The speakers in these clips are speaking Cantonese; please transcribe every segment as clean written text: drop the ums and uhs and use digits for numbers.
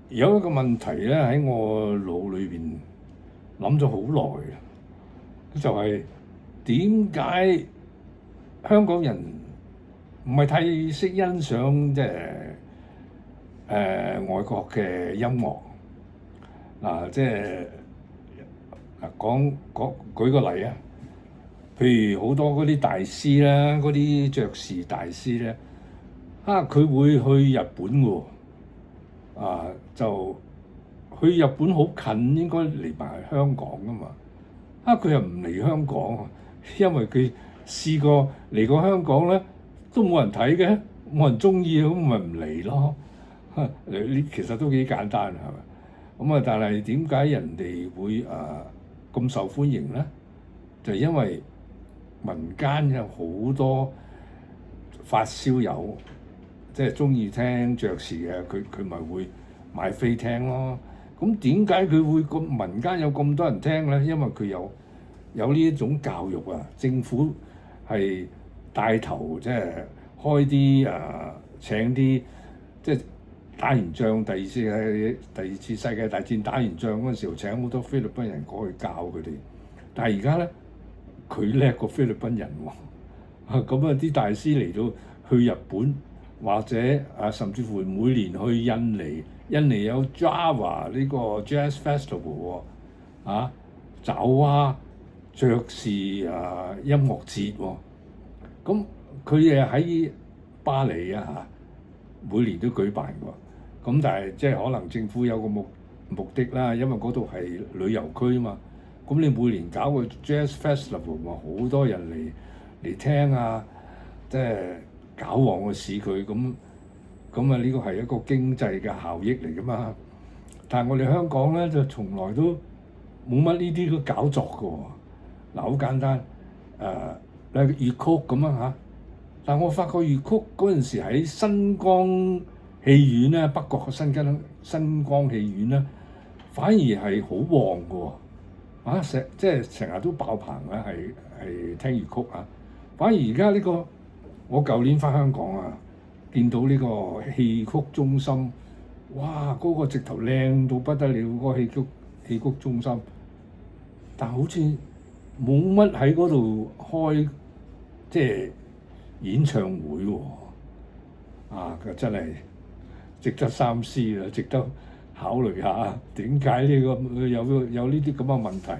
有一個問題咧喺我腦裏邊諗咗好耐，就係點解香港人唔係太識欣賞外國嘅音樂嗱，舉個例啊，譬如好多嗰啲大師啦，嗰啲爵士大師咧，佢會去日本喎。就去日本好近，應該嚟埋香港噶嘛。佢又唔嚟香港，因為佢試過嚟過香港咧，都冇人睇嘅，冇人中意，咁咪唔嚟咯。呢其實都幾簡單，係咪？咁但係點解人哋會咁受歡迎咧？就係因為民間有好多發燒友。即係中意聽爵士嘅，佢咪會買飛聽咯。咁點解佢會咁民間有咁多人聽咧？因為佢有呢一種教育啊，政府係帶頭即係開啲請啲即係打完仗第二次世界大戰打完仗嗰陣時候，請好多菲律賓人過去教佢哋。但係而家咧，佢叻過菲律賓人喎。咁啲大師嚟到去日本。或者甚至乎每年去印尼有 Java 呢個 Jazz Festival 喎，爪哇爵士音樂節喎。咁佢哋喺巴黎每年都舉辦喎。咁但係即係可能政府有個目的啦，因為嗰度係旅遊區啊嘛。咁你每年搞個 Jazz Festival 好多人嚟聽即係搞旺個市佢咁呢個係一個經濟嘅效益嚟㗎嘛。但係我哋香港咧就從來都冇乜呢啲嘅搞作㗎喎。好簡單例如粵曲咁嚇。但我發覺粵曲嗰陣時喺新光戲院咧，北角嘅新光戲院咧，反而係好旺㗎喎。即係成日都爆棚啦，係聽粵曲啊。反而而家呢個我舊年返香港見到呢個戲曲中心，哇！嗰個直頭靚到不得了，嗰個戲曲中心，但好似冇乜喺嗰度開即係演唱會喎。真係值得三思啦，值得考慮下點解呢個有呢啲咁嘅問題。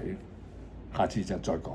下次就再講。